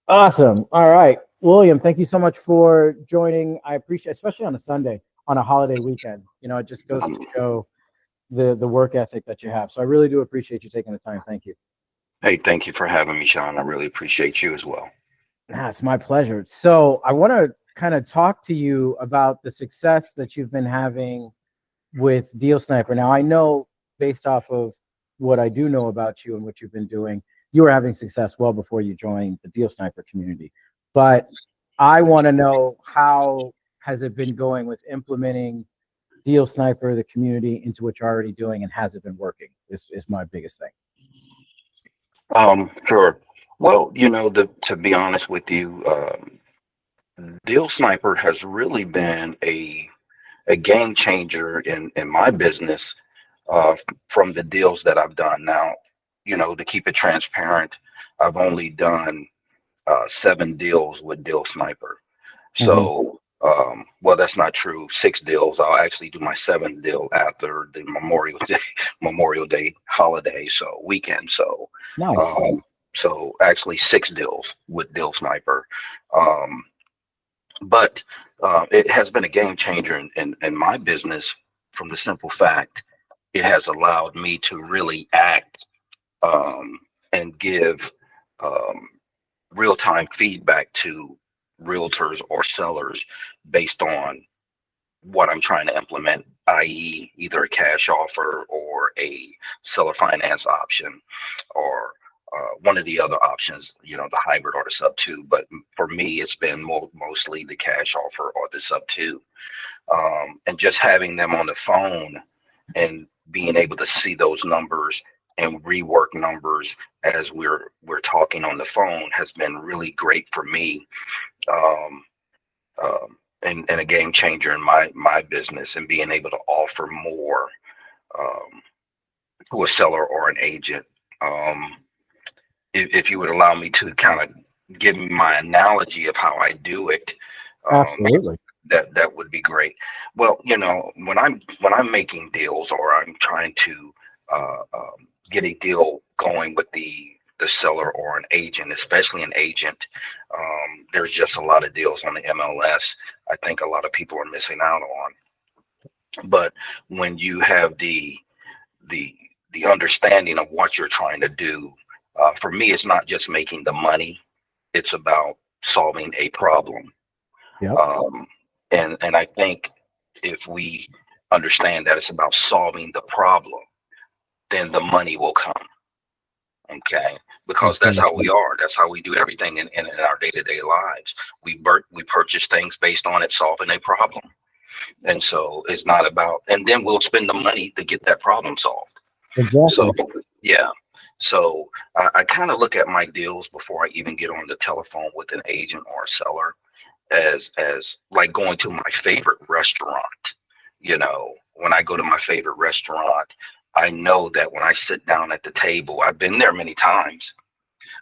Awesome. All right. William, thank you so much for joining. I appreciate, especially on a Sunday, on a holiday weekend. It just goes to Um, show the work ethic that you have. So I really do appreciate you taking the time. Thank you. hey, thank you for having me, Sean. I really appreciate you as well. It's my pleasure. So I want to kind of talk to you about the success that you've been having with Deal Sniper. Now, I know based off of what I do know about you and what you've been doing, you were having success well before you joined the Deal Sniper community. But I want to know, how has it been going with implementing Deal Sniper, the community, into what you're already doing, and has it been working? Is my biggest thing. Sure. Well, to be honest with you, Deal Sniper has really been a game changer in my business from the deals that I've done. Now, to keep it transparent, I've only done 7 deals with Deal Sniper. Hmm. So, well, that's not true. 6 deals. I'll actually do my 7th deal after the Memorial Day, Memorial Day holiday, so weekend. Nice. Um, so actually 6 deals with Deal Sniper. Um, but it has been a game changer in my business from the simple fact it has allowed me to really act um, and give um, real time feedback to realtors or sellers based on what I'm trying to implement, i.e., either a cash offer or a seller finance option or one of the other options, the hybrid or the sub two. But for me, it's been mostly the cash offer or the sub two. And just having them on the phone and being able to see those numbers and rework numbers as we're talking on the phone has been really great for me, um, and a game changer in my business, and being able to offer more um, to a seller or an agent. Um, if you would allow me to kind of give my analogy of how I do it, um, Absolutely. that would be great. Well, when I'm making deals or I'm trying to get a deal going with the seller or an agent, especially an agent, there's just a lot of deals on the MLS. I think a lot of people are missing out on. But when you have the the understanding of what you're trying to do, for me, it's not just making the money; it's about solving a problem. Yep. Um, and I think if we understand that it's about solving the problem, then the money will come. Okay, because that's how we Exactly. are. That's how we do everything in our day-to-day lives. We purchase things based on it solving a problem, and so it's not about. And then we'll spend the money to get that problem solved. So Exactly. yeah, so I kind of look at my deals before I even get on the telephone with an agent or a seller as like going to my favorite restaurant. When I go to my favorite restaurant, I know that when I sit down at the table, I've been there many times,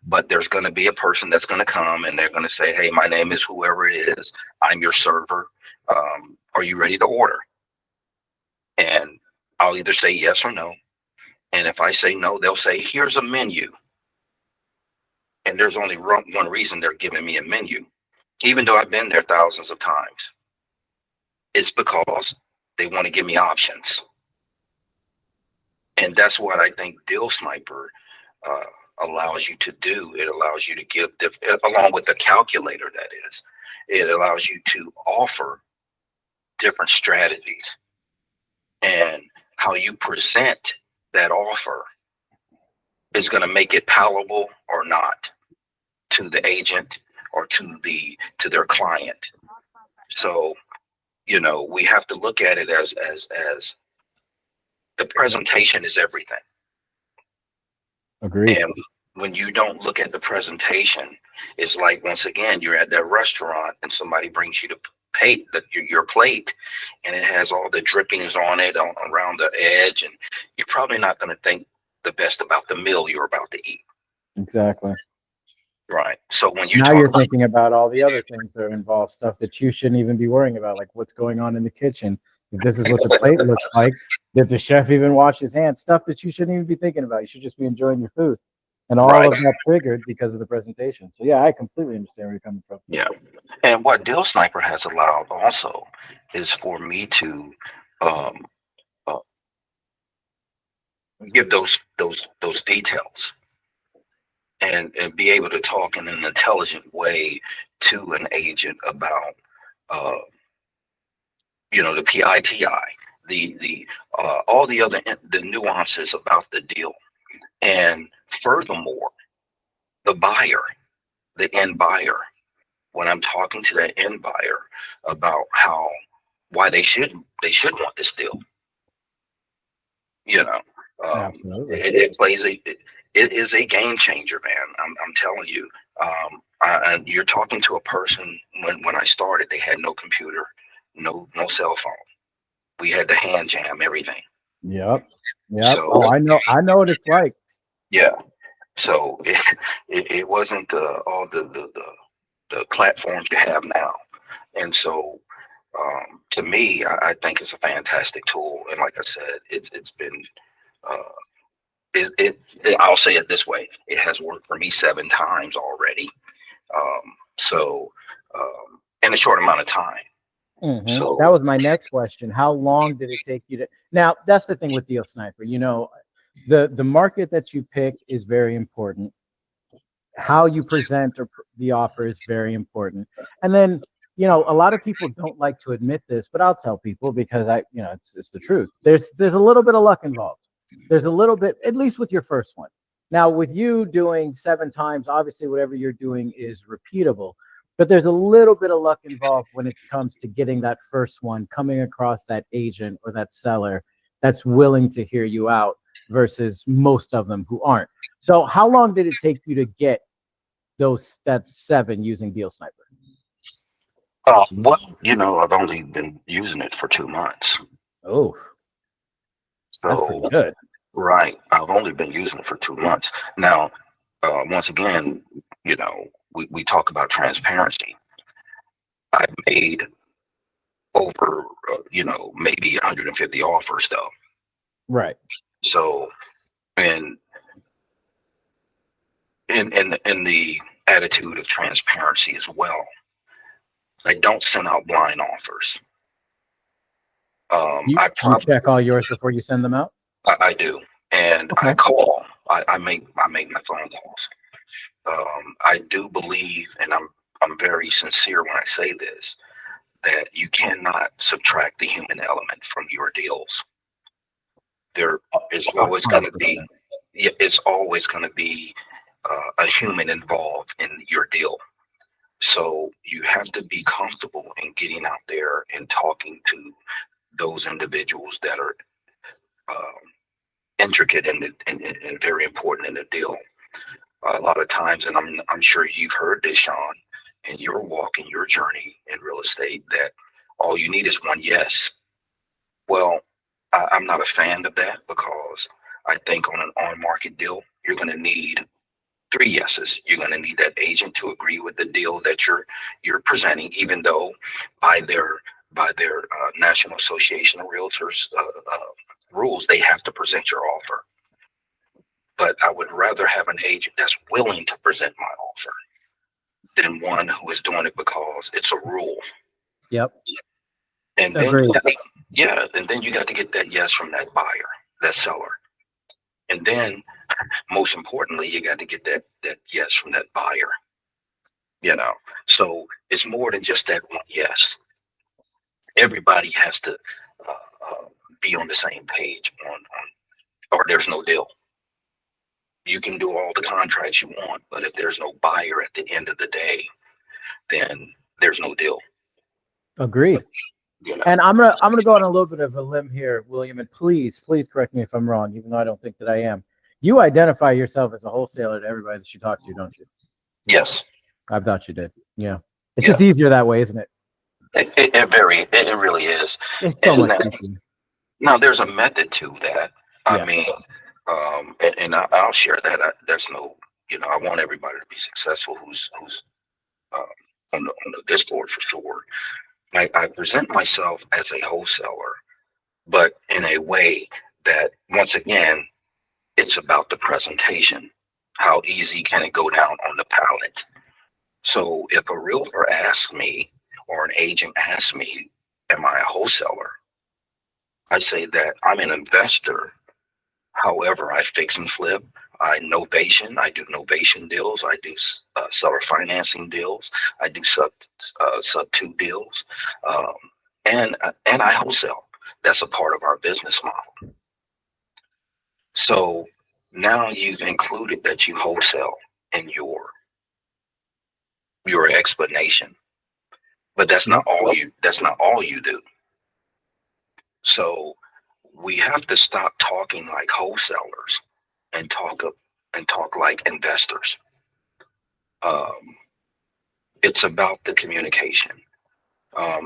but there's going to be a person that's going to come and they're going to say, "Hey, my name is whoever it is. I'm your server. Are you ready to order?" And I'll either say yes or no. And if I say no, they'll say, "Here's a menu." And there's only one reason they're giving me a menu, even though I've been there thousands of times. It's because they want to give me options. And that's what I think Deal Sniper uh, allows you to do. It allows you to give, along with the calculator, that is, it allows you to offer different strategies, and how you present that offer is going to make it palatable or not to the agent or to their client. So we have to look at it as the presentation is everything. Agreed. And when you don't look at the presentation, it's like, once again, you're at that restaurant and somebody brings you to pay your plate, and it has all the drippings on it around the edge, and you're probably not going to think the best about the meal you're about to eat. Exactly. Right. So when you Now talk you're about, thinking about all the other things that are involved, stuff that you shouldn't even be worrying about, like what's going on in the kitchen. If this is what the plate looks like, did the chef even wash his hands? Stuff that you shouldn't even be thinking about. You should just be enjoying your food. And all Right. of that triggered because of the presentation. So yeah, I completely understand where you're coming from. Yeah. And what Deal Sniper has allowed also is for me to um, uh, give those details and be able to talk in an intelligent way to an agent about uh, the PITI, the all the other the nuances about the deal, and furthermore, the buyer, the end buyer. When I'm talking to that end buyer about why they should want this deal, you know, Absolutely. it plays it is a game changer, man. I'm telling you. And you're talking to a person when I started, they had no computer, no cell phone. We had to hand jam everything. Yep. Yep. So Oh, I know what it's like. yeah, so it wasn't all the platforms you have now, and so to me, I think it's a fantastic tool. And like I said, it's been uh, I'll say it this way: it has worked for me 7 times already. So in a short amount of time. That So was my next question. How long did it take you to? Now, that's the thing with Deal Sniper. The market that you pick is very important. How you present the offer is very important. And then, a lot of people don't like to admit this, but I'll tell people because it's the truth. There's a little bit of luck involved. There's a little bit, at least with your first one. Now, with you doing 7 times, obviously whatever you're doing is repeatable, but there's a little bit of luck involved when it comes to getting that first one, coming across that agent or that seller that's willing to hear you out versus most of them who aren't. So how long did it take you to get that 7 using Deal Sniper? well, I've only been using it for 2 months. Oh, that's pretty So good. right, I've only been using it for 2 months. Now, once again, we talk about transparency. I've made over, maybe 150 offers though. Right. So, and in the attitude of transparency as well, I don't send out blind offers. You I you probably check all yours before you send them out? I do, and I Okay. call. I make my phone calls. I do believe, and I'm very sincere when I say this, that you cannot subtract the human element from your deals. There is always going to be, 100%. yeah, it's always going to be a human involved in your deal. So you have to be comfortable in getting out there and talking to those individuals that are um, intricate and very important in the deal. A lot of times, and I'm sure you've heard this, Sean, in your walk in your journey in real estate, that all you need is one yes. Well, I'm not a fan of that because I think on an on-market deal, you're going to need 3 yeses. You're going to need that agent to agree with the deal that you're presenting, even though by their National Association of Realtors rules, they have to present your offer. But I would rather have an agent that's willing to present my offer than one who is doing it because it's a rule. Yep. And then, Agreed. yeah, and then you got to get that yes from that buyer, that seller. And then, most importantly, you got to get that yes from that buyer. So it's more than just that one yes. Everybody has to uh, be on the same page or there's no deal. You can do all the contracts you want, but if there's no buyer at the end of the day, then there's no deal. Agreed. You know. And I'm gonna go on a little bit of a limb here, William, and please correct me if I'm wrong, even though I don't think that I am. You identify yourself as a wholesaler to everybody that you talk to, don't you? Yes. I thought you did. Yeah. It's Yeah. just easier that way, isn't it? It really is. It's so And much easier. now there's a method to that. I Yes. mean, and I'll share that. There's no, I want everybody to be successful. Who's um, on the Discord for sure. I present myself as a wholesaler, but in a way that, once again, it's about the presentation. How easy can it go down on the pallet? So if a realtor asks me or an agent asks me, am I a wholesaler? I say that I'm an investor. However, I fix and flip. I novation. I do novation deals. I do seller financing deals. I do sub two deals, um, and I wholesale. That's a part of our business model. So now you've included that you wholesale in your explanation, but that's not all you. That's not all you do. So we have to stop talking like wholesalers and talk like investors. Um, it's about the communication.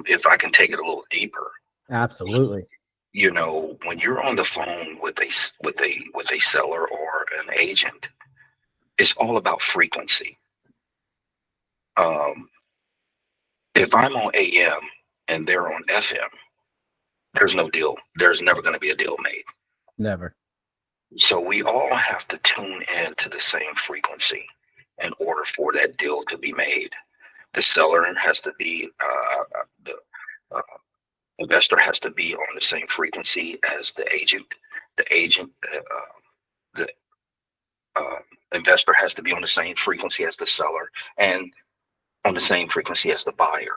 If I can take it a little deeper, Absolutely. you know, when you're on the phone with a seller or an agent, it's all about frequency. Um, if I'm on AM and they're on FM, there's no deal. There's never going to be a deal made. Never. So we all have to tune in to the same frequency in order for that deal to be made. The seller has to be the uh, investor has to be on the same frequency as the agent. The uh, investor has to be on the same frequency as the seller, and on the same frequency as the buyer.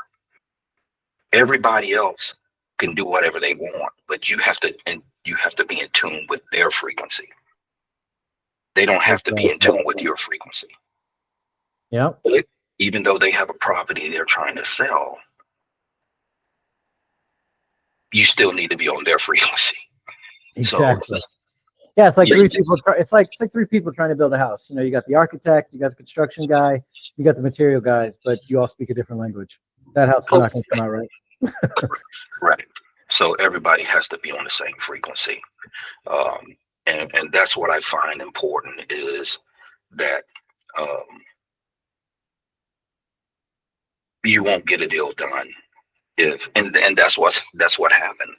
Everybody else can do whatever they want, but you have to be in tune with their frequency. They don't have That's to be right. in tune with your frequency. Yep. Even though they have a property they're trying to sell, you still need to be on their frequency. Exactly. So Yeah, it's like yeah, three people. It's like three people trying to build a house. You know, you got the architect, you got the construction guy, you got the material guys, but you all speak a different language. That house is not going to come out right. right. So everybody has to be on the same frequency. Um, and that's what I find important is that um, you won't get a deal done if and that's what happened.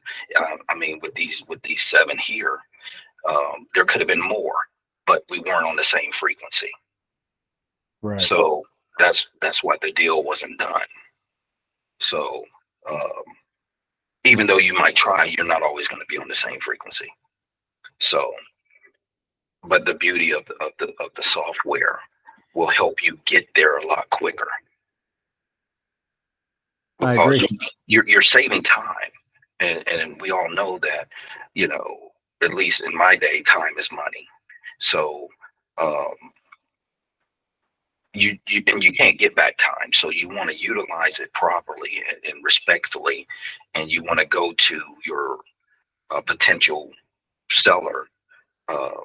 I mean, with these seven here, there could have been more, but we weren't on the same frequency. Right. So that's why the deal wasn't done. So um, even though you might try, you're not always going to be on the same frequency. So, but the beauty of the software will help you get there a lot quicker I because agree. you're saving time, and we all know that, you know, at least in my day, time is money. So um, you can't get back time, so you want to utilize it properly and respectfully, and you want to go to your potential seller um,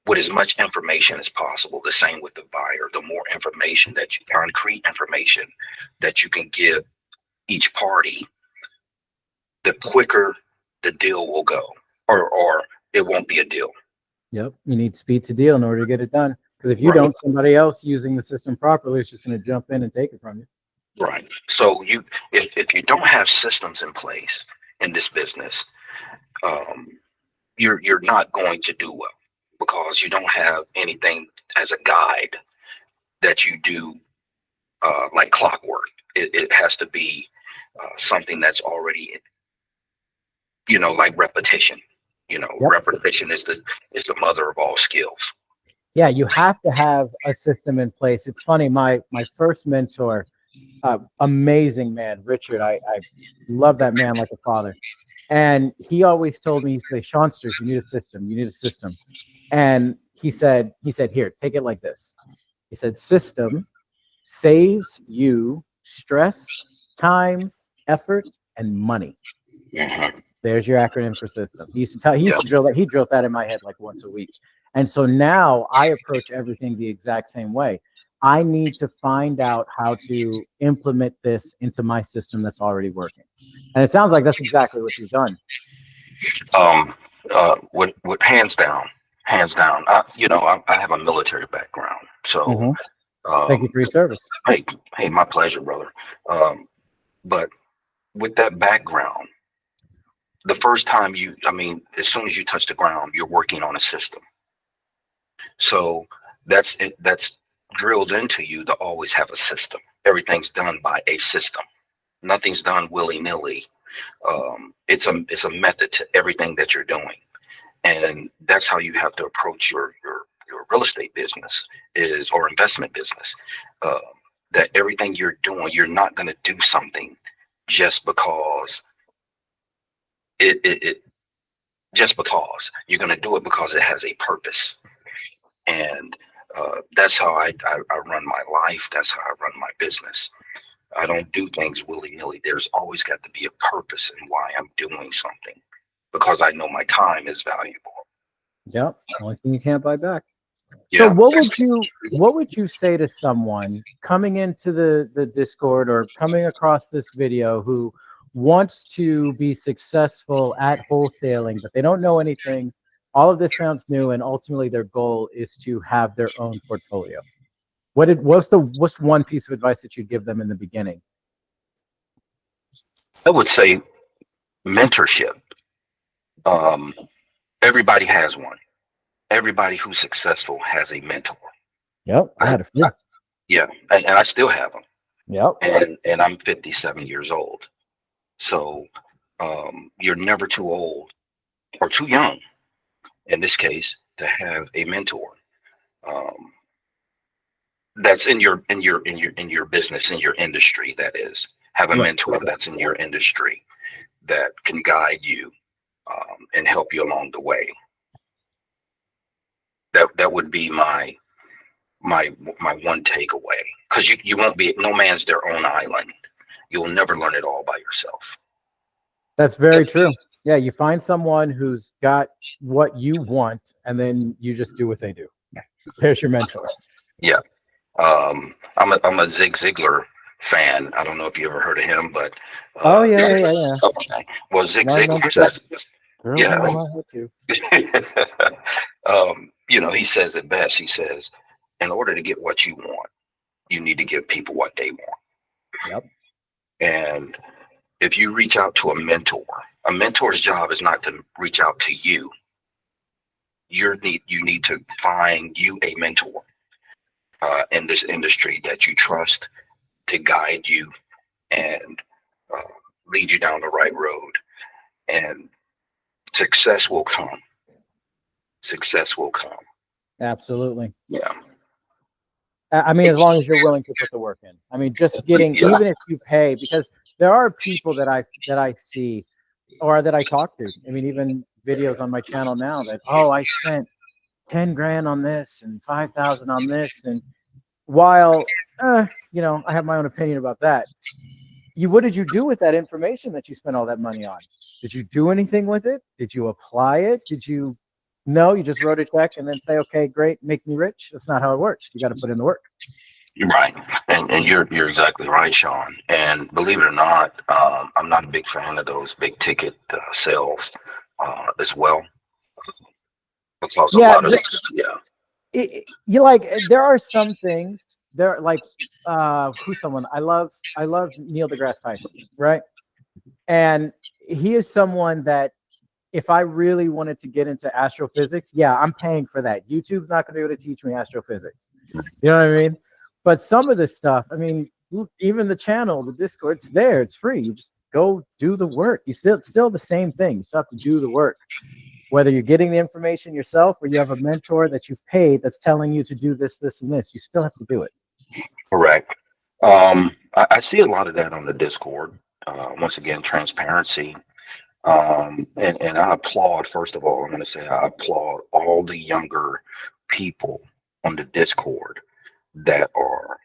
with as much information as possible. The same with the buyer. The more information that you, concrete information that you can give each party, the quicker the deal will go, or it won't be a deal. Yep. You need speed to deal in order to get it done. Because if you Right. don't, somebody else using the system properly is just going to jump in and take it from you. Right. So if you don't have systems in place in this business, um, you're not going to do well because you don't have anything as a guide that you do like clockwork. It has to be something that's already, you know, like repetition. You know, Yep. repetition is the mother of all skills. Yeah, you have to have a system in place. It's funny, my first mentor, amazing man, Richard. I love that man like a father. And he always told me, he'd say, Shawnsters, you need a system. You need a system. And he said, here, take it like this. He said, system saves you stress, time, effort, and money. Mm-hmm. There's your acronym for system. He used Yeah. to drill that. He drilled that in my head like once a week. And so now I approach everything the exact same way. I need to find out how to implement this into my system that's already working. And it sounds like that's exactly what you've done. Um. With hands down. You know, I have a military background, so Mhm. Thank you um. for your service. Hey, hey, my pleasure, brother. But with that background, the first time I mean, as soon as you touch the ground, you're working on a system. So That's it. That's drilled into you to always have a system. Everything's done by a system. Nothing's done willy-nilly. It's a method to everything that you're doing, and that's how you have to approach your real estate business is or investment business. Um, that everything you're doing, you're not going to do something just because it just because you're going to do it because it has a purpose. And that's how I run my life. That's how I run my business. I don't do things willy-nilly. There's always got to be a purpose in why I'm doing something because I know my time is valuable. Yep. Only thing you can't buy back. So Yeah. what would you say to someone coming into the Discord or coming across this video who wants to be successful at wholesaling, but they don't know anything? All of this sounds new, and ultimately their goal is to have their own portfolio. What's one piece of advice that you'd give them in the beginning? I would say mentorship. Um, Everybody has one. Everybody who's successful has a mentor. Yep, I I, had a few. yeah, and I still have them. Yep. And I'm 57 years old. So you're never too old or too young, in this case, to have a mentor. Um, that's in your business, in your industry. That is, have a Right. mentor that's in your industry that can guide you and help you along the way. That would be my one takeaway, because you won't be, no man's their own island. You'll never learn it all by yourself. That's very true. Yeah, you find someone who's got what you want, and then you just do what they do. There's your mentor. Yeah. I'm a Zig Ziglar fan. I don't know if you ever heard of him, but Oh yeah. okay. Well, Zig Love them. Ziglar says, Girls yeah. in my head too. He says it best. He says, in order to get what you want, you need to give people what they want. Yep. And if you reach out to a mentor's job is not to reach out to you. You need to find you a mentor in this industry that you trust to guide you and uh, lead you down the right road, and success will come. Success will come. Absolutely. Yeah. I mean, as long as you're willing to put the work in. I mean, just getting, Yeah. even if you pay, because there are people that I see or that I talk to. I mean, even videos on my channel now that, oh, I spent 10 grand on this and 5,000 on this. And while, I have my own opinion about that. What did you do with that information that you spent all that money on? Did you do anything with it? Did you apply it? No, you just wrote a check and then say, okay, great, make me rich. That's not how it works. You got to put in the work. You're right, and you're exactly right, Sean. And believe it or not, I'm not a big fan of those big ticket sales as well, because a Yeah, lot of yeah. you like there are some things there like who's someone I love Neil deGrasse Tyson, right? And he is someone that if I really wanted to get into astrophysics, yeah, I'm paying for that. YouTube's not going to be able to teach me astrophysics. You know what I mean? But some of this stuff, I mean, even the channel, the Discord, it's there. It's free. You just go do the work. It's still the same thing. You still have to do the work. Whether you're getting the information yourself or you have a mentor that you've paid that's telling you to do this, this, and this, you still have to do it. Correct. I see a lot of that on the Discord. Once again, transparency. And I applaud, first of all, I'm going to say I applaud all the younger people on the Discord that are,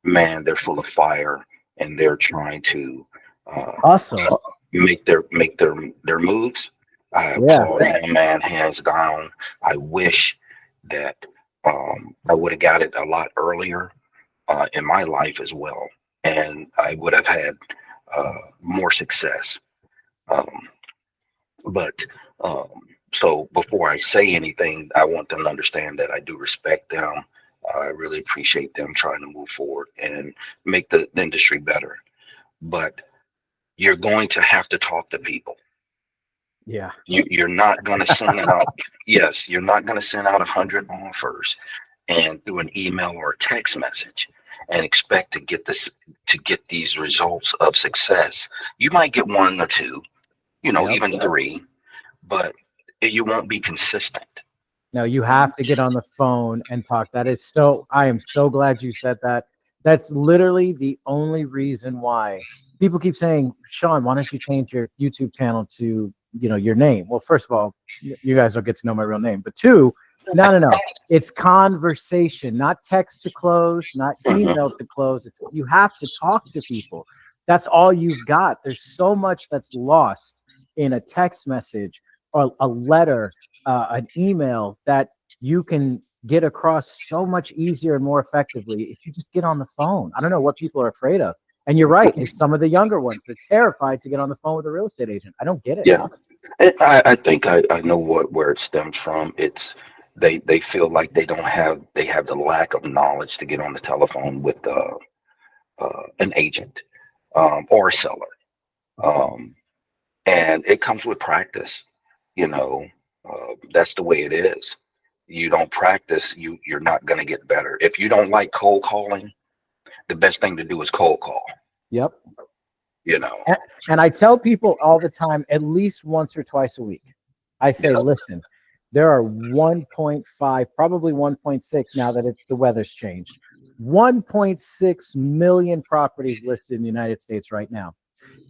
man, they're full of fire and they're trying to Awesome. make their moves. I applaud that, man, hands down. I wish that I would have got it a lot earlier in my life as well, and I would have had more success. Um, but um, so before I say anything, I want them to understand that I do respect them. I really appreciate them trying to move forward and make the industry better. But you're going to have to talk to people. Yeah. You're not going to send out, yes, you're not going to send out 100 offers and through an email or a text message and expect to get these results of success. You might get one or two, Yep. even three, but you won't be consistent. No, you have to get on the phone and talk. That is so, I am so glad you said that. That's literally the only reason why people keep saying, Sean, why don't you change your YouTube channel to, your name? Well, first of all, you guys don't get to know my real name. But two, no. It's conversation, not text to close, not Mhm. email to close. It's you have to talk to people. That's all you've got. There's so much that's lost in a text message or a letter, an email that you can get across so much easier and more effectively if you just get on the phone. I don't know what people are afraid of. And you're right. It's some of the younger ones. They're terrified to get on the phone with a real estate agent. I don't get it. Yeah. And I think I know where it stems from. It's they feel like they have the lack of knowledge to get on the telephone with an agent or a seller. Um, and it comes with practice. You know, that's the way it is. You don't practice, you're not going to get better. If you don't like cold calling, the best thing to do is cold call. Yep. You know. And I tell people all the time, at least once or twice a week, I say, Yeah. listen, there are 1.5, probably 1.6 now that the weather's changed. 1.6 million properties listed in the United States right now.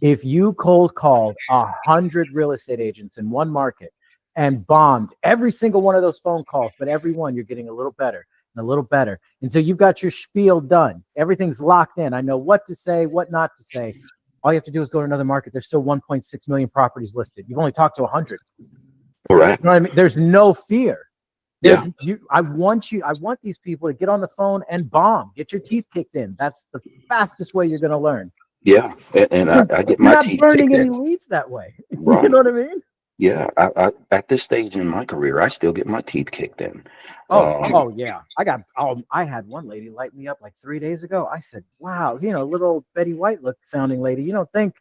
If you cold called 100 real estate agents in one market and bombed every single one of those phone calls, but every one you're getting a little better and a little better until you've got your spiel done. Everything's locked in. I know what to say, what not to say. All you have to do is go to another market. There's still 1.6 million properties listed. You've only talked to 100. Correct. You know what I mean? There's no fear. Yeah. I want these people to get on the phone and bomb. Get your teeth kicked in. That's the fastest way you're going to learn. Yeah. And I get You're my not teeth burning kicked any in. leads that way. Right. You know what I mean? Yeah. I at this stage in my career, I still get my teeth kicked in. Oh yeah. I had one lady light me up like 3 days ago. I said, wow, little Betty White look sounding lady. You don't think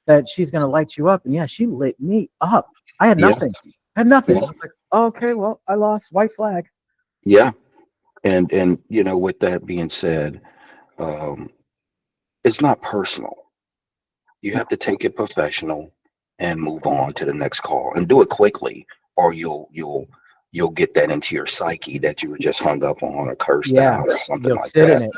that she's gonna light you up? And yeah, she lit me up. I had Yeah. nothing. I had nothing. Yeah. I was like, oh, okay, well, I lost. White flag. Yeah. And with that being said, um, it's not personal. You No. have to take it professional and move on to the next call and do it quickly, or you'll get that into your psyche that you were just hung up on or cursed Yeah. out or something You'll like sit in that. it.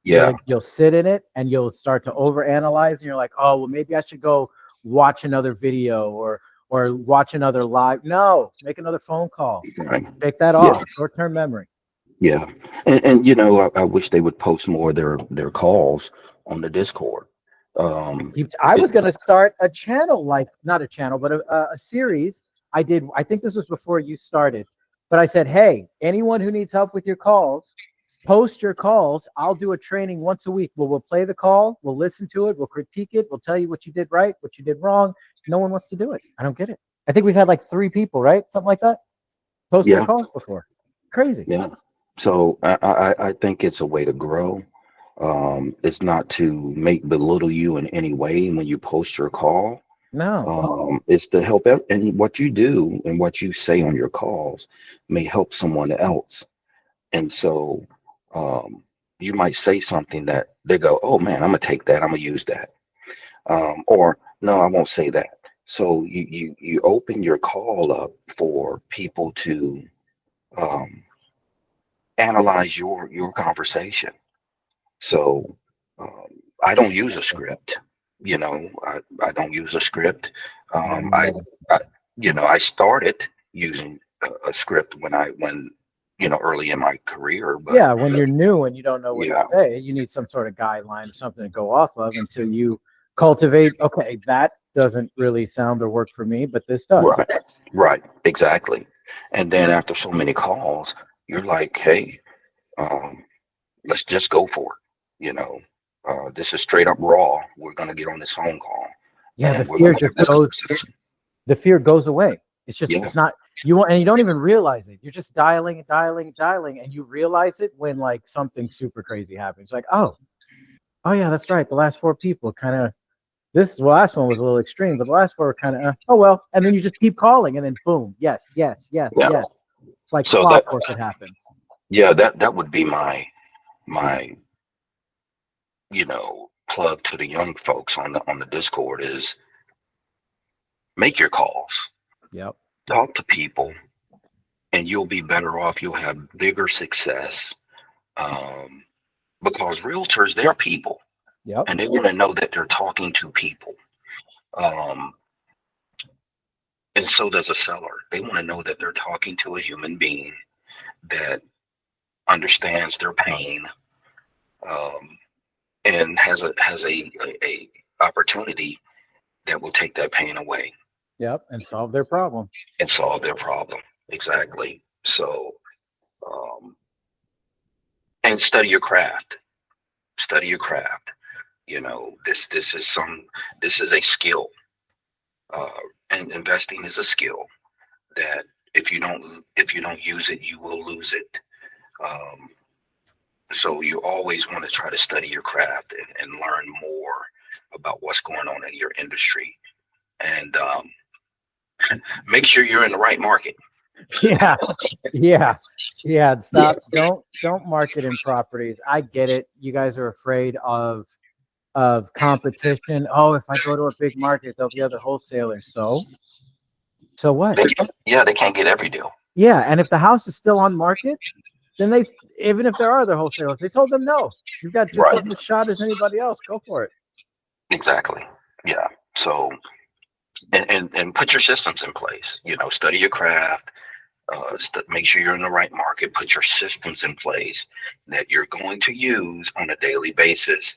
Yeah. You'll sit in it and you'll start to overanalyze and you're like, oh, well, maybe I should go watch another video or watch another live. No, make another phone call. Right. Take that Yeah. off. Short-term memory. Yeah. And I wish they would post more of their calls on the Discord. I It, was going to start a channel, like not a channel, but a series. I think this was before you started, but I said, hey, anyone who needs help with your calls, post your calls. I'll do a training once a week. We'll play the call. We'll listen to it. We'll critique it. We'll tell you what you did right, what you did wrong. No one wants to do it. I don't get it. I think we've had like 3 people, right? Something like that. Post their yeah. calls before. Crazy. Yeah. So I think it's a way to grow. It's not to make belittle you in any way when you post your call. No. It's to help and what you do and what you say on your calls may help someone else. And so you might say something that they go, oh man, I'm gonna take that, I'm gonna use that. Or no, I won't say that. So you open your call up for people to um, analyze your conversation. So um, I don't use a script. I don't use a script. Yeah, Um, me I, neither. I I started using a script when early in my career, but Yeah, when you're new and you don't know what to yeah, say, you need some sort of guideline or something to go off of until you cultivate, okay, that doesn't really sound or work for me, but this does. right, right, exactly. And then after so many calls, you're like, hey, um, let's just go for it. This is straight up raw. We're gonna get on this phone call Yeah, and we're gonna have this conversation. the fear goes away. Yeah, It's not, you want, and you don't even realize it. You're just dialing and dialing and dialing, and you realize it when like something super crazy happens. Like, oh yeah, that's right. The last 4 people kind of, last one was a little extreme, but the last 4 were kind of, oh well. And then you just keep calling, and then boom, yes, yes, yes, yeah. yes. It's like So that clockwork. It happens. Yeah, that would be my plug to the young folks on the Discord is make your calls, Yep. talk to people, and you'll be better off. You'll have bigger success, um, because realtors, they're people, Yep. and they want to know that they're talking to people. Um, and so does a seller. They want to know that they're talking to a human being that understands their pain, um, and has a opportunity that will take that pain away Yep. And solve their problem. and solve their problem. Exactly. So, um, and study your craft. Study your craft. This is a skill, uh, and investing is a skill that if you don't use it, you will lose it. Um, so you always want to try to study your craft and learn more about what's going on in your industry, and make sure you're in the right market. Yeah. Yeah. Yeah. Stop. Don't market in properties. I get it. You guys are afraid of competition. Oh, if I go to a big market, there'll be other wholesalers. So what? They can't get every deal. Yeah. And if the house is still on market, then even if there are other wholesalers, they told them no. You've got just Right. as much shot as anybody else. Go for it. Exactly. Yeah. So, and put your systems in place. Study your craft. Make sure you're in the right market. Put your systems in place that you're going to use on a daily basis.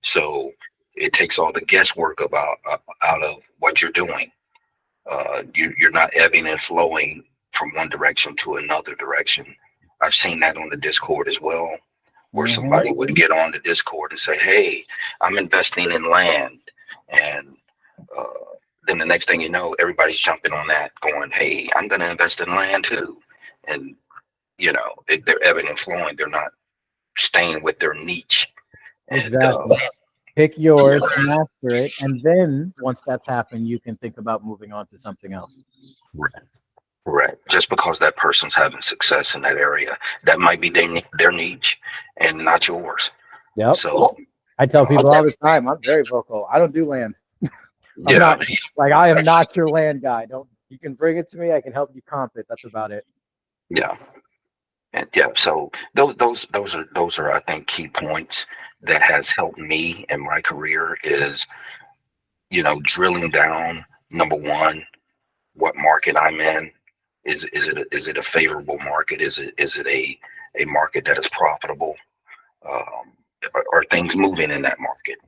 So it takes all the guesswork out of what you're doing. You're not ebbing and flowing from one direction to another direction. I've seen that on the Discord as well, where Mhm. somebody would get on the Discord and say, "Hey, I'm investing in land," and uh, then the next thing you know, everybody's jumping on that, going, "Hey, I'm going to invest in land too," and they're ebbing and flowing. They're not staying with their niche, and Exactly. Pick yours, master it, and then once that's happened, you can think about moving on to something else. right. Just because that person's having success in that area, that might be their niche and not yours. Yep. So, I tell people all the time, I'm very vocal. I don't do land. I'm yeah, not like I am not your land guy. Don't You can bring it to me. I can help you comp it. That's about it. yeah, and yeah. So those are I think key points that has helped me in my career is drilling down. Number one, what market I'm in. Is it a favorable market? Is it a market that is profitable? Are things moving in that market?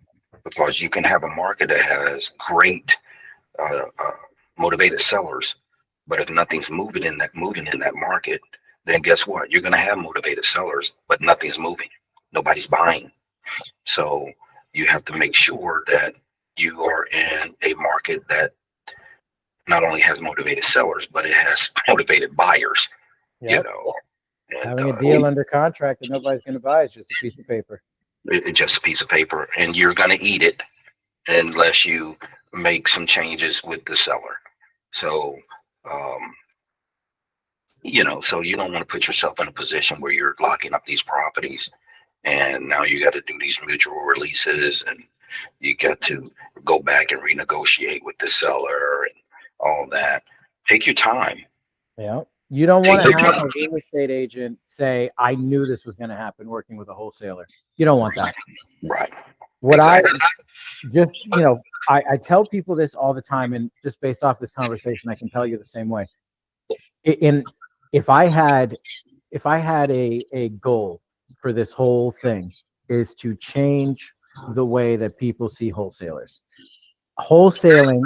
Because you can have a market that has great motivated sellers, but if nothing's moving in that market, then guess what? You're going to have motivated sellers, but nothing's moving. Nobody's buying. So you have to make sure that you are in a market that not only has motivated sellers, but it has motivated buyers. You Yep. know, and Having a deal under contract that nobody's going to buy is just a piece of paper. it's just a piece of paper, and you're going to eat it unless you make some changes with the seller. So, um, so you don't want to put yourself in a position where you're locking up these properties, and now you got to do these mutual releases, and you got to go back and renegotiate with the seller and all that. Take your time. Yeah. You don't want Take to your have time. a real estate agent say, I knew this was going to happen working with a wholesaler. You don't want that. Right. What Exactly. I tell people this all the time, and just based off this conversation, I can tell you the same way. In if I had a goal for this whole thing is to change the way that people see wholesalers. Wholesalers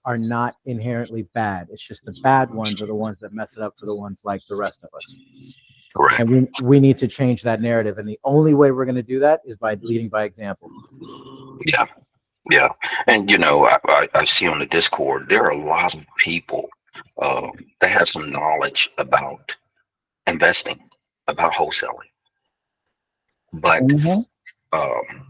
are not inherently bad. It's just the bad ones are the ones that mess it up for the ones like the rest of us. Correct. And we need to change that narrative. And the only way we're going to do that is by leading by example. Yeah. Yeah. And, I see on the Discord, there are a lot of people that have some knowledge about investing, about wholesaling. But Mhm. um,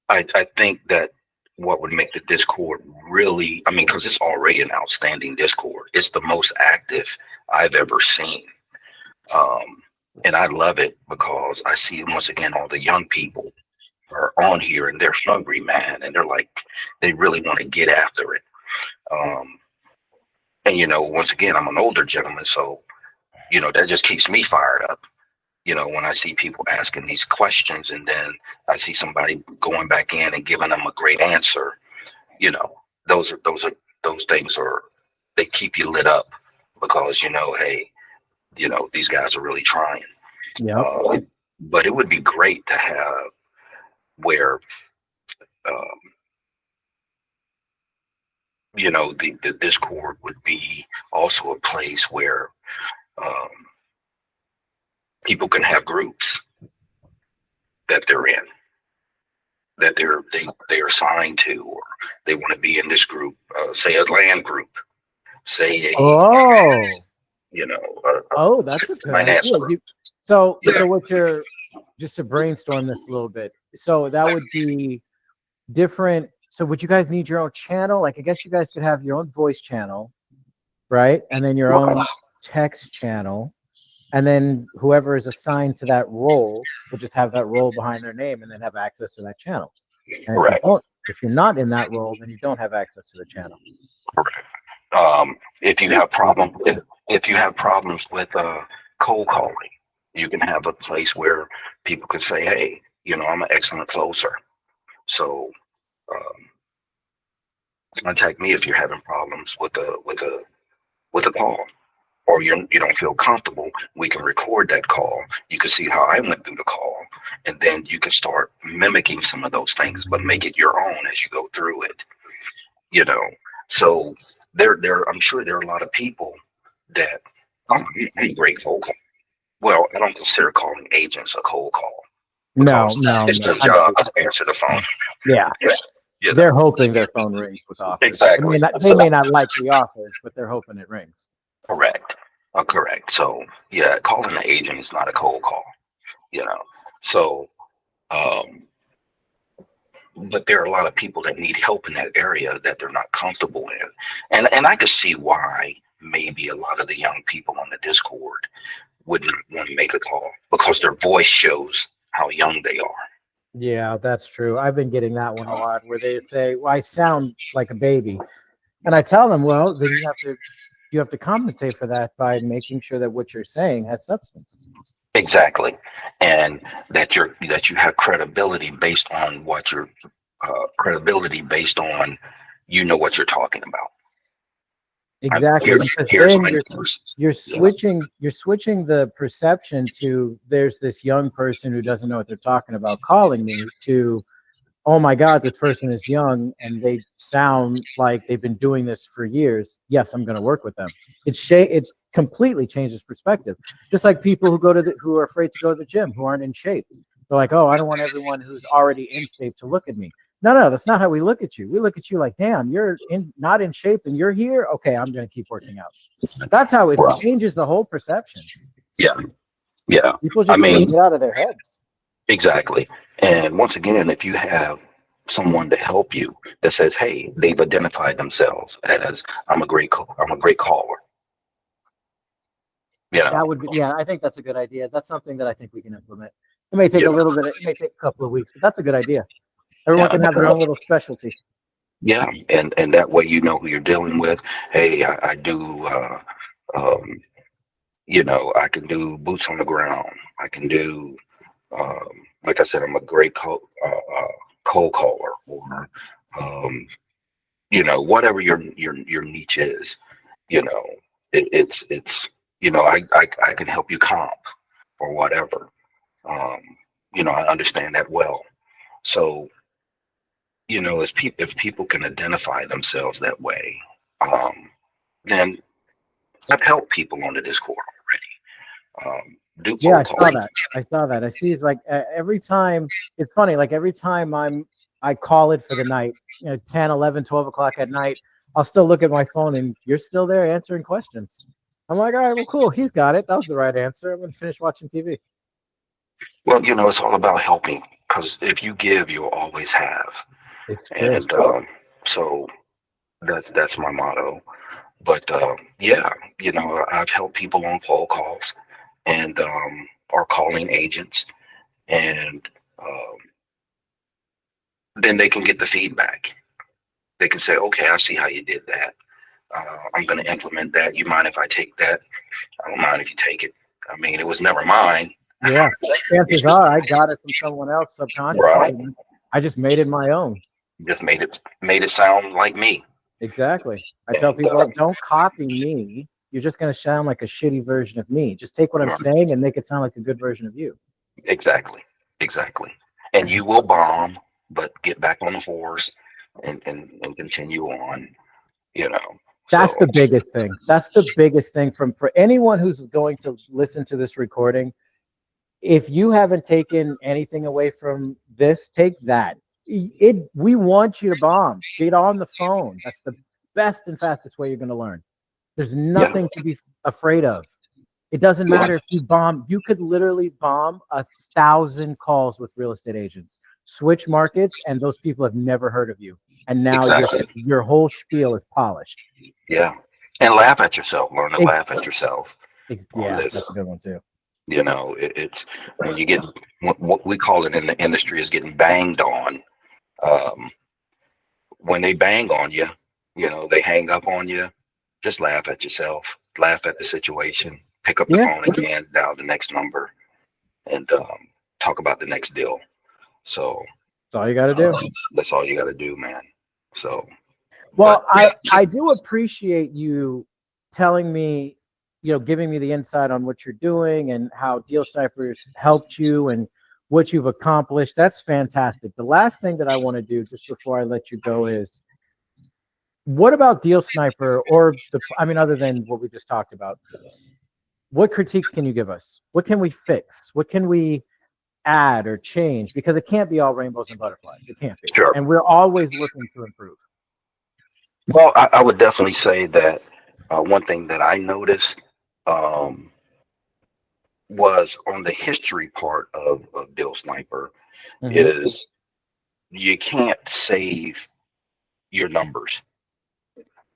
I think that what would make the Discord really, I mean, because it's already an outstanding Discord. It's the most active I've ever seen. Um, and I love it because I see, once again, all the young people are on here and they're hungry, man. And they're like, they really want to get after it. Um, and, once again, I'm an older gentleman. So, that just keeps me fired up. When I see people asking these questions and then I see somebody going back in and giving them a great answer, you know, those things they keep you lit up because, hey, these guys are really trying. Yep. But it would be great to have where, um, the Discord would be also a place where um, people can have groups that they're in, that they're assigned to, or they want to be in this group, say a land group, say a, Oh, a that's a good finance idea. group. So Yeah. what you're, just to brainstorm this a little bit. So that would be different. So would you guys need your own channel? Like, I guess you guys could have your own voice channel, right? And then your own text channel. And then whoever is assigned to that role will just have that role behind their name and then have access to that channel. And Correct. if you're not in that role, then you don't have access to the channel. Correct. If you have problems with cold calling, you can have a place where people can say, "Hey, I'm an excellent closer, so contact me if you're having problems with a call, or you don't feel comfortable. We can record that call. You can see how I went through the call, and then you can start mimicking some of those things, but make it your own as you go through it. So I'm sure there are a lot of people that I'm a great cold call. Well, I don't consider calling agents a cold call. No, it's their job to answer the phone. Yeah. They're hoping their phone rings with offers. Exactly. They may not like the offers, but they're hoping it rings. Correct. Correct. So yeah, calling an agent is not a cold call. So but there are a lot of people that need help in that area that they're not comfortable in, and I could see why maybe a lot of the young people on the Discord wouldn't want to make a call because their voice shows how young they are. Yeah, that's true. I've been getting that one a lot where they say, "Well, I sound like a baby," and I tell them, "Well, then you have to compensate for that by making sure that what you're saying has substance." Exactly, and that you have credibility based on what your credibility based on what you're talking about. Exactly. You're switching the perception to there's this young person who doesn't know what they're talking about calling me to, oh my God, this person is young and they sound like they've been doing this for years. Yes, I'm going to work with them. It's completely changes perspective. Just like people who are afraid to go to the gym, who aren't in shape. They're like, oh, I don't want everyone who's already in shape to look at me. No, that's not how we look at you. We look at you like, damn, you're not in shape and you're here. Okay, I'm going to keep working out. That's how it changes the whole perception. Yeah. People just get out of their heads. Exactly. And once again, if you have someone to help you that says, hey, they've identified themselves as I'm a great caller. That would be, I think that's a good idea. That's something that I think we can implement. It may take a little bit, it may take a couple of weeks, but that's a good idea. Everyone can have their own little specialty. Yeah, and that way you know who you're dealing with. Hey, I do I can do boots on the ground. I can do like I said, I'm a great cold caller, or whatever your niche is. It's I can help you comp or whatever. I understand that well. So if people can identify themselves that way, then I've helped people on the Discord already. I saw that. I see. It's like every time. It's funny. Like every time I call it for the night, 10, 11, 12 o'clock at night, I'll still look at my phone and you're still there answering questions. I'm like, all right, well, cool. He's got it. That was the right answer. I'm going to finish watching TV. Well, it's all about helping, because if you give, you'll always have. It's true. And so that's my motto. But yeah, I've helped people on phone calls and or calling agents, and um, then they can get the feedback. They can say, okay, I see how you did that. I'm going to implement that. You mind if I take that? I don't mind if you take it. I mean, it was never mine. Yeah. Chances are I got it from someone else subconsciously. Right. I just made it my own. Just made it sound like me. Exactly. I tell And people, don't copy me. You're just going to sound like a shitty version of me. Just take what I'm right, saying and make it sound like a good version of you. exactly, exactly. And you will bomb, but get back on the horse and continue on. You know. That's So the biggest thing. That's the biggest thing for anyone who's going to listen to this recording. If you haven't taken anything away from this, take that. We want you to bomb. Get on the phone. That's the best and fastest way you're going to learn. There's yeah, nothing to be afraid of. It doesn't yeah, matter if you bomb. You could literally bomb 1,000 calls with real estate agents, switch markets, and those people have never heard of you. And now exactly. your whole spiel is polished. Yeah, and laugh at yourself. Learn to It, laugh at yourself on yeah, this. that's a good one too. It's when you get what we call it in the industry is getting banged on. Um, when they bang on you, they hang up on you. Just laugh at yourself, laugh at the situation, pick up the Yeah, phone again, dial the next number, and talk about the next deal. So that's all you got to do. that's all you got to do, man. So, but Well, I do appreciate you telling me, giving me the insight on what you're doing and how Deal Snipers helped you and what you've accomplished. That's fantastic. The last thing that I want to do just before I let you go is, what about Deal Sniper other than what we just talked about, what critiques can you give us? What can we fix? What can we add or change? Because it can't be all rainbows and butterflies. It can't be. sure. And we're always looking to improve. Well, I would definitely say that one thing that I noticed um, was on the history part of Bill Sniper Mm-hmm. is you can't save your numbers.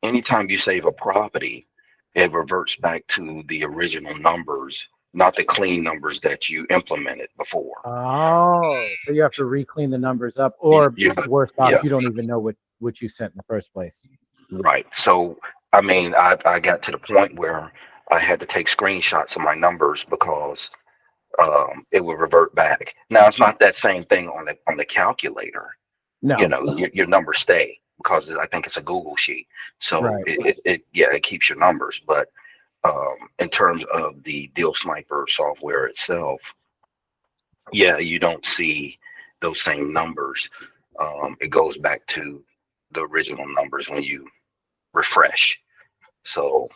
Anytime you save a property, it reverts back to the original numbers, not the clean numbers that you implemented before. Oh, so you have to re-clean the numbers up, You, or you, worse off, yeah, you don't even know what you sent in the first place. right. So, I mean, I got to the point where I had to take screenshots of my numbers because it would revert back. Now it's not that same thing on the calculator. No, Your numbers stay because I think it's a Google sheet. So right. it keeps your numbers. But in terms of the Deal Sniper software itself, yeah, you don't see those same numbers. It goes back to the original numbers when you refresh. So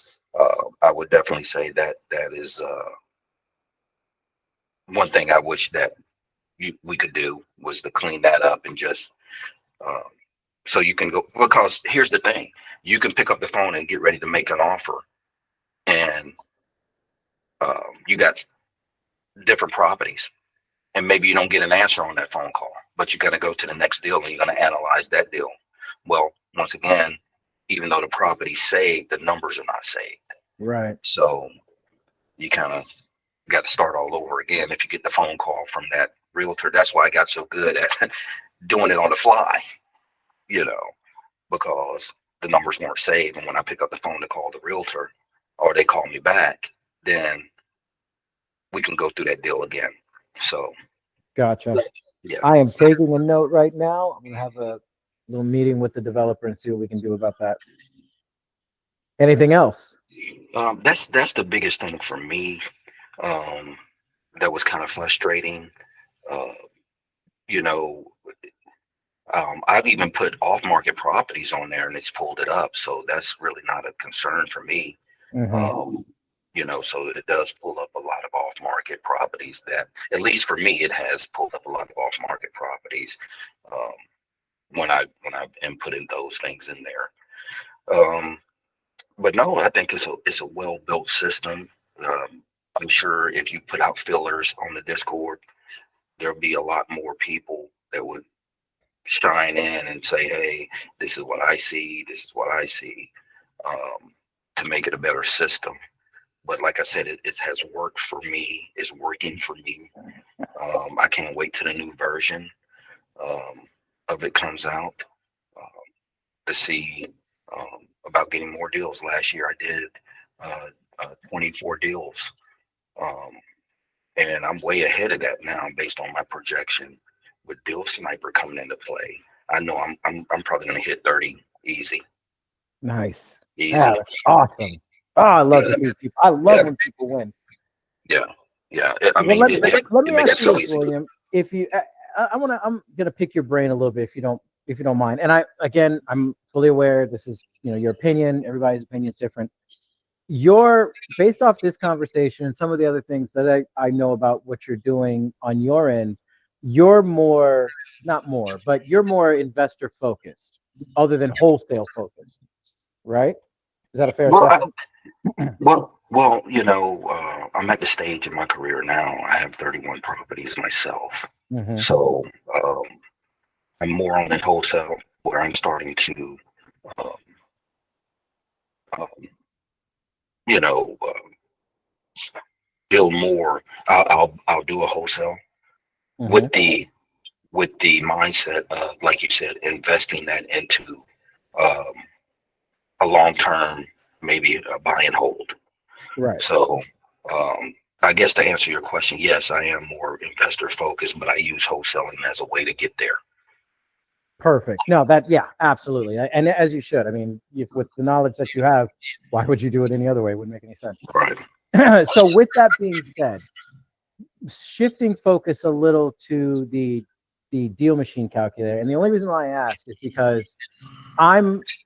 I would definitely say that is one thing I wish that we could do was to clean that up and just um, so you can go, because here's the thing, you can pick up the phone and get ready to make an offer, and you got different properties, and maybe you don't get an answer on that phone call, but you got to go to the next deal and you're going to analyze that deal. Well, once again, even though the property's saved, the numbers are not saved. Right. So you kind of got to start all over again if you get the phone call from that realtor. That's why I got so good at doing it on the fly, you know, because the numbers weren't saved. And when I pick up the phone to call the realtor or they call me back, then we can go through that deal again. So, Gotcha. yeah. I am taking a note right now. I'm gonna have a little meeting with the developer and see what we can do about that. Anything else? That's the biggest thing for me. Um, that was kind of frustrating. Uh, you know, I've even put off-market properties on there and it's pulled it up. So that's really not a concern for me. Mm-hmm. Um, so it does pull up a lot of off-market properties that, at least for me, it has pulled up a lot of off-market properties um, when I've inputted those things in there. Um, but no, I think it's a well-built system. Um, I'm sure if you put out fillers on the Discord, there'll be a lot more people that would shine in and say, hey, this is what I see, this is what I see, to make it a better system. But like I said, it has worked for me. It's working for me. I can't wait till the new version of it comes out, to see about getting more deals. Last year I did 24 deals, um, and I'm way ahead of that now based on my projection with Deal Sniper coming into play. I know I'm probably gonna hit 30 easy. Nice. Easy. Yeah, that's awesome. Oh, I love Yeah, to see people. I love yeah, when people win. yeah, yeah. I Well, mean, let it me makes ask it you so this, easy. William. If you, I'm gonna pick your brain a little bit if you don't mind. And again, I'm fully aware this is, your opinion. Everybody's opinion is different. You're based off this conversation and some of the other things that I know about what you're doing on your end. You're more, not more, but you're more investor focused, other than wholesale focused, right? Is that a fair Well, assessment? well, I'm at the stage in my career now. I have 31 properties myself, Hmm. so um, I'm more on the wholesale where I'm starting to, um, um, you know, build more. I'll do a wholesale Hmm. with the mindset of, like you said, investing that into um, a long term, maybe a buy and hold. Right. So I guess to answer your question, yes, I am more investor focused, but I use wholesaling as a way to get there. Perfect. No, yeah, absolutely. And as you should. I mean, if with the knowledge that you have, why would you do it any other way? It wouldn't make any sense. Right. So with that being said, shifting focus a little to the deal machine calculator. And the only reason why I ask is because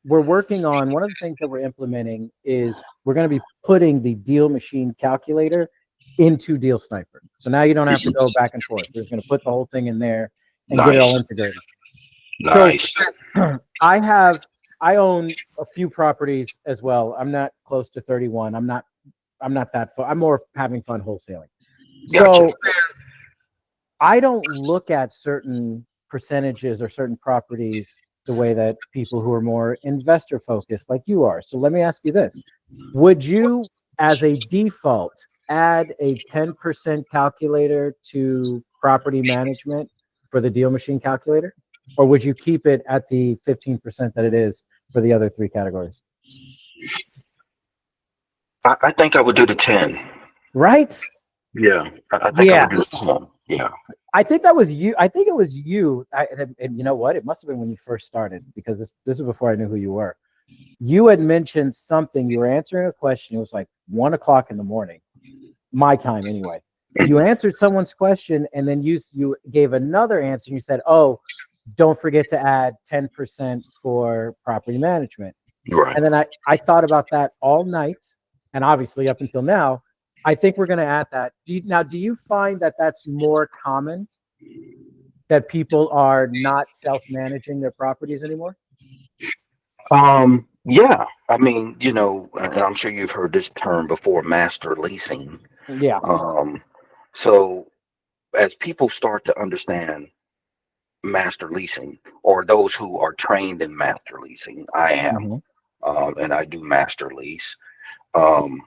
we're working on one of the things that we're implementing is we're going to be putting the deal machine calculator into Deal Sniper. So now you don't have to go back and forth. We're just going to put the whole thing in there and get it all Nice. integrated. So Nice. I own a few properties as well. I'm not close to 31. I'm not that fun. I'm more having fun wholesaling. Gotcha. So I don't look at certain percentages or certain properties the way that people who are more investor focused like you are. So let me ask you this. Would you, as a default, add a 10% calculator to property management for the deal machine calculator? Or would you keep it at the 15% that it is for the other three categories? I think I would do the 10. Right? Yeah. I think I Yeah. would do the 10. Yeah. I think that was you. I think it was you. And you know what? It must have been when you first started because this was before I knew who you were. You had mentioned something. You were answering a question. It was like 1 o'clock in the morning, my time anyway. You answered someone's question and then you gave another answer. And you said, "Oh, don't forget to add 10% for property management." Right. And then I thought about that all night, and obviously up until now, I think we're going to add that. Do you find that that's more common that people are not self-managing their properties anymore? Yeah. I mean, and I'm sure you've heard this term before, master leasing. Yeah. Um, so as people start to understand master leasing, or those who are trained in master leasing, I am, Hmm. and I do master lease. Um,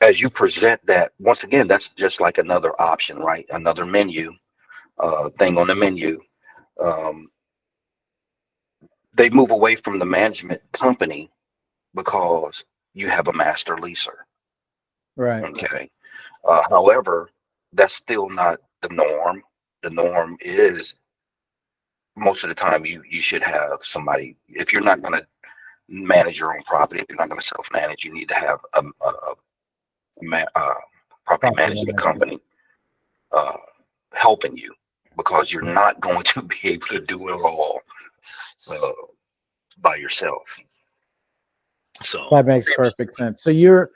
as you present that, once again, that's just like another option, right? Another menu, thing on the menu. Um, they move away from the management company because you have a master leaser. Right. Okay. However, that's still not the norm. The norm is most of the time you should have somebody. If you're not going to manage your own property, if you're not going to self manage, you need to have a property Property management management. company uh, helping you, because you're not going to be able to do it all uh, by yourself. So That makes perfect sense. So you're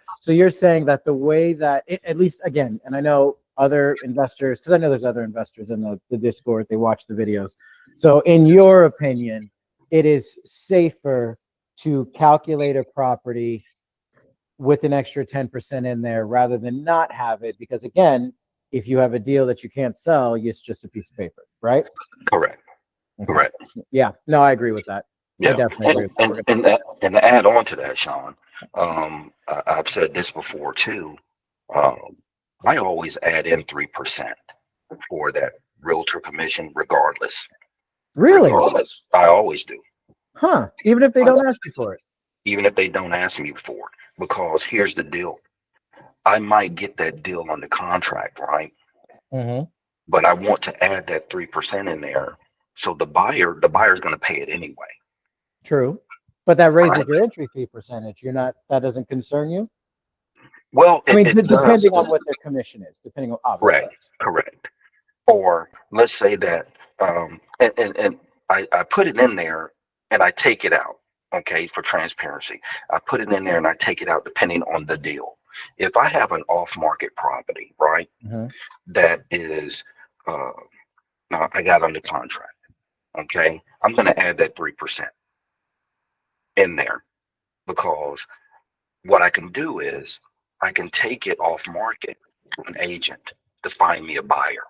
saying that the way that at least again, and I know other investors, because I know there's other investors in the Discord, they watch the videos. So in your opinion, it is safer to calculate a property with an extra 10% in there rather than not have it, because again, if you have a deal that you can't sell, it's just a piece of paper, right? correct. Okay. Correct. Yeah. No, I agree with that. I Yeah. definitely agree with that. And to add on to that, Sean, I've said this before too. Um, I always add in 3% for that realtor commission, regardless. Really? Regardless, I always do, Huh. Even if they don't ask you for it. even if they don't ask me for it. Because here's the deal: I might get that deal on the contract, right? Mm-hmm. But I want to add that 3% in there, so the buyer's going to pay it anyway. True. But that raises Right. your entry fee percentage. That doesn't concern you? Well, I mean, it does. depending on what their commission is, depending on, obviously. Correct. Correct. Or let's say that, and I put it in there and I take it out. Okay, for transparency, I put it in there and I take it out depending on the deal. If I have an off-market property, right, Mm-hmm. that is, uh, I got under contract. Okay, I'm going to add that 3% in there, because what I can do is I can take it off market to an agent to find me a buyer.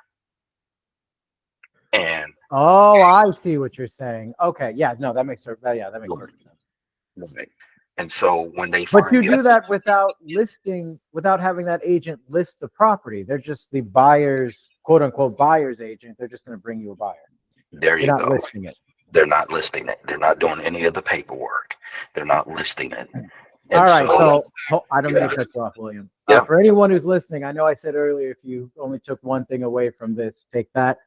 And Oh, I see what you're saying. Okay. Yeah. No, that makes perfect sense. right. And so when they But find you me, do that without having that agent list the property. They're just the buyer's, quote unquote, buyer's agent. They're just going to bring you a buyer. there You're you not go. listing it. They're not listing it. They're not doing any of the paperwork. They're not listing it. All And right. so, So I don't mean yeah, to cut you off, William. yeah, For anyone who's listening, I know I said earlier, if you only took one thing away from this, take that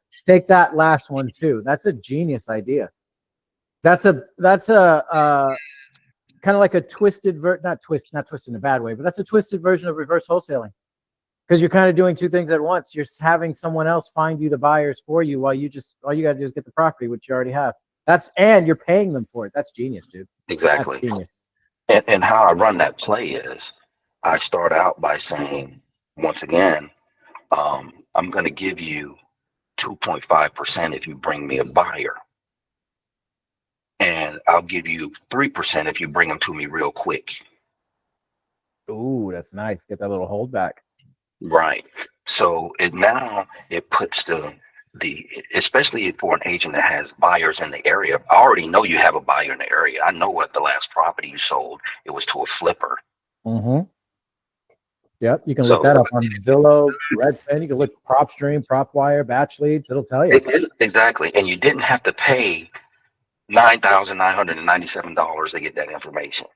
last one too. That's a genius idea. That's a kind of like a not twisted in a bad way, but that's a twisted version of reverse wholesaling, because you're kind of doing two things at once. You're having someone else find you the buyers for you while all you got to do is get the property, which you already have. And you're paying them for it. That's genius, dude. That's exactly. genius. And how I run that play is I start out by saying, once again, I'm going to give you 2.5% if you bring me a buyer. And I'll give you 3% if you bring them to me real quick. Ooh, that's nice. Get that little holdback. Right. So it puts especially for an agent that has buyers in the area. I already know you have a buyer in the area. I know what the last property you sold, it was to a flipper. Mm-hmm. Yep. You can look So that up on Zillow, Redfin. You can look PropStream, PropWire, Batch Leads. It'll tell you. exactly. And you didn't have to pay $9,997 to get that information.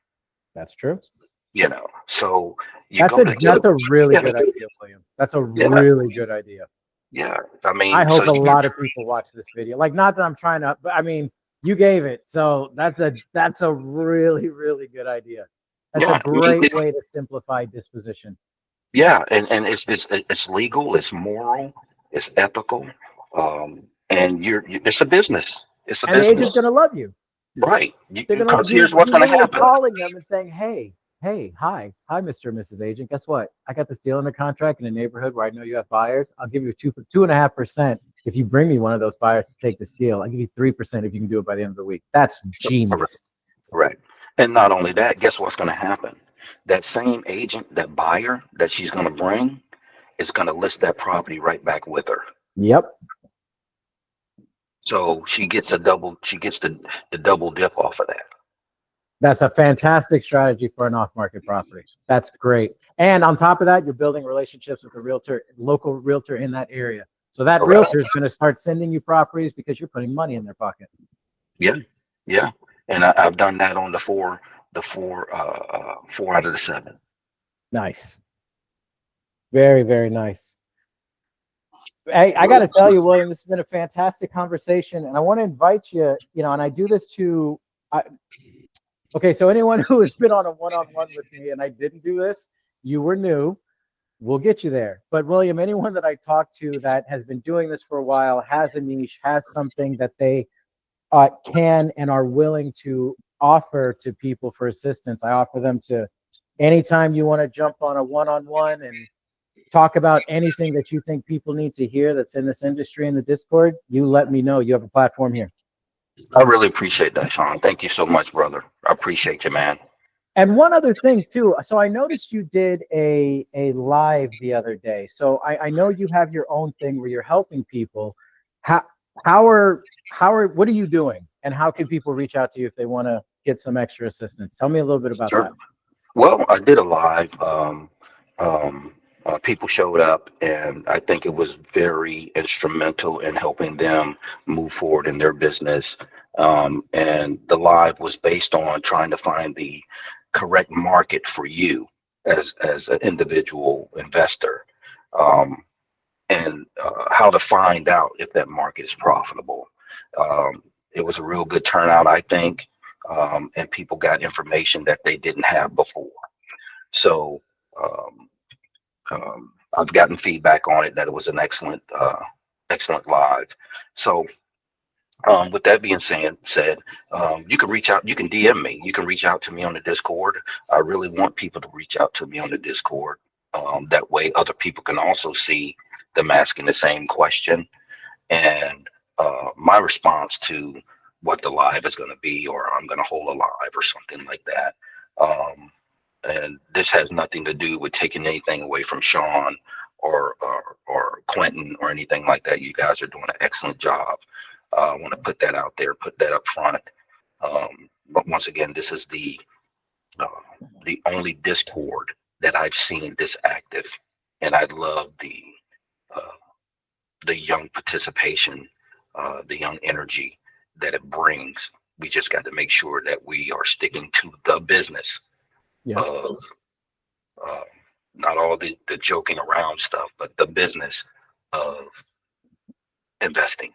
That's true. So That's a really good idea, William. That's a really good idea. Yeah. I mean, I hope a lot of people watch this video. Like, not that I'm trying to, but I mean, you gave it. So that's a really, really good idea. That's a great way to simplify disposition. Yeah. And it's legal, it's moral, it's ethical. And it's a business. It's a And the business. agent's going to love you. Right. Because Here's what's going to happen. Calling them and saying, hey, hi, Mr. and Mrs. Agent. Guess what? I got this deal under contract in a neighborhood where I know you have buyers. I'll give you 2.5% if you bring me one of those buyers to take this deal. I'll give you 3% if you can do it by the end of the week. That's genius. Right. And not only that, guess what's going to happen? That same agent, that buyer that she's going to bring, is going to list that property right back with her. Yep. So she gets the double dip off of that. That's a fantastic strategy for an off-market property. That's great. And on top of that, you're building relationships with a local realtor in that area. So that realtor is going to start sending you properties because you're putting money in their pocket. Yeah. Yeah. And I've done that on the four out of the 7. Nice. Very, very nice. Hey, I got to tell you, William, this has been a fantastic conversation, and I want to invite you, and I do this okay, so anyone who has been on a one-on-one with me and I didn't do this, you were new, we'll get you there. But William, anyone that I talk to that has been doing this for a while, has a niche, has something that they can and are willing to offer to people for assistance, I offer them to anytime you want to jump on a one-on-one and talk about anything that you think people need to hear that's in this industry in the Discord, you let me know. You have a platform here. I really appreciate that, Sean. Thank you so much, brother. I appreciate you, man. And one other thing too. So I noticed you did a live the other day. So I know you have your own thing where you're helping people. what are you doing, and how can people reach out to you if they want to get some extra assistance? Tell me a little bit about Sure. that. Well, I did a live. People showed up, and I think it was very instrumental in helping them move forward in their business. And the live was based on trying to find the correct market for you as an individual investor, um, and how to find out if that market is profitable. It was a real good turnout, I think, and people got information that they didn't have before. So um, I've gotten feedback on it that it was an excellent live. So with that being said, you can reach out, you can DM me, you can reach out to me on the Discord. I really want people to reach out to me on the Discord. That way other people can also see them asking the same question, and my response to what the live is going to be, or I'm going to hold a live or something like that. And this has nothing to do with taking anything away from Sean or Quentin or anything like that. You guys are doing an excellent job. I want to put that out there, put that up front. But once again, this is uh, the only Discord that I've seen this active, and I love uh, the young participation, the young energy that it brings. We just got to make sure that we are sticking to the business Yeah. of uh, not all the joking around stuff, but the business of investing.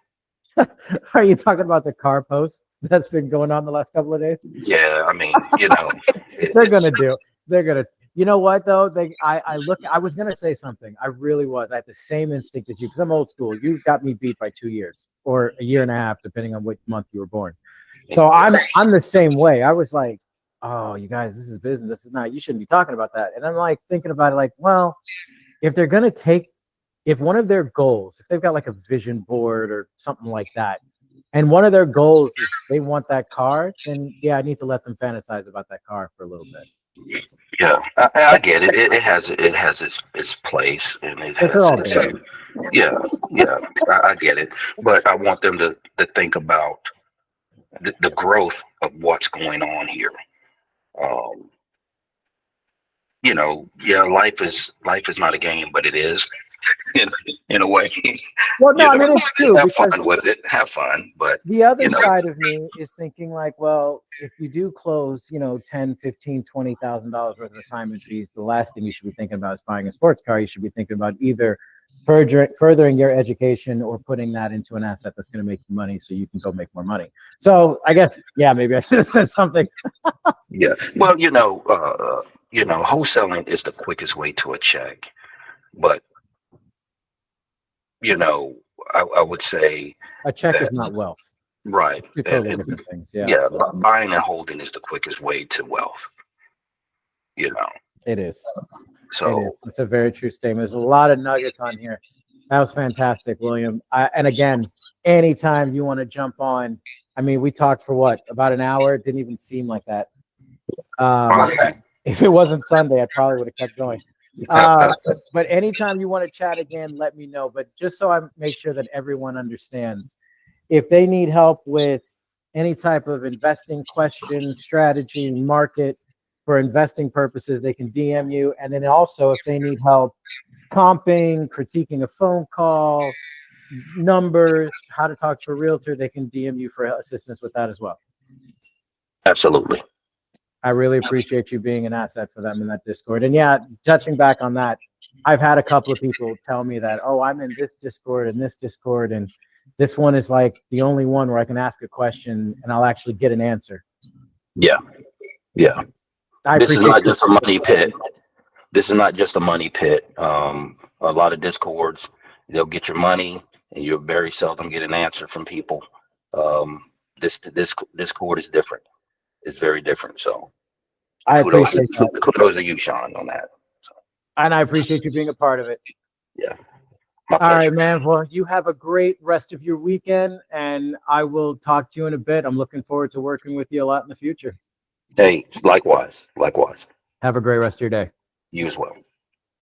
Are you talking about the car post that's been going on the last couple of days? Yeah, I mean, They're it's gonna do. They're gonna. You know what though? I look. I was gonna say something. I really was. I had the same instinct as you because I'm old school. You got me beat by 2 years or a year and a half, depending on what month you were born. So I'm the same way. I was like, oh, you guys, this is business. This is not. You shouldn't be talking about that. And I'm like thinking about it, like, well, if they're gonna take, if one of their goals, if they've got like a vision board or something like that, and one of their goals is they want that car, then yeah, I need to let them fantasize about that car for a little bit. yeah, I get it. It has its place, and it But they're has all its big. yeah, yeah. I get it, but I want them to think about the growth of what's going on here. Um, yeah, life is not a game, but it is in in a way. Well, no, you I know, mean it's true have because fun with it, have fun, but the other you know, side of me is thinking like, well, if you do close, 10, 15, $20,000 worth of assignment fees, the last thing you should be thinking about is buying a sports car. You should be thinking about either furthering your education or putting that into an asset that's going to make you money so you can go make more money. So I guess, yeah, maybe I should have said something. yeah. Well, wholesaling is the quickest way to a check, but you know, I would say A check is that not wealth. right, Two totally different things. Yeah, yeah, buying and holding is the quickest way to wealth. You know, it is. It is. so It's a very true statement. There's a lot of nuggets on here. That was fantastic, William. And again, anytime you want to jump on, I mean, we talked for what, about an hour? It didn't even seem like that. okay. If it wasn't Sunday, I probably would have kept going. But anytime you want to chat again, let me know. But just so I make sure that everyone understands, if they need help with any type of investing question, strategy, market for investing purposes, they can DM you. And then also, if they need help comping, critiquing a phone call, numbers, how to talk to a realtor, they can DM you for assistance with that as well. Absolutely. I really appreciate you being an asset for them in that Discord. And yeah, touching back on that, I've had a couple of people tell me that, oh, I'm in this Discord and this Discord, and this one is like the only one where I can ask a question and I'll actually get an answer. Yeah, yeah. This is not just a money pit. This is not just a money pit. A lot of Discords, they'll get your money, and you'll very seldom get an answer from people. This Discord is different. It's very different. So I kudos, appreciate that. kudos to you, Sean, on that. So, And I appreciate you being a part of it. yeah, my All right, pleasure. man. Well, you have a great rest of your weekend, and I will talk to you in a bit. I'm looking forward to working with you a lot in the future. Hey, likewise, likewise. Have a great rest of your day. You as well.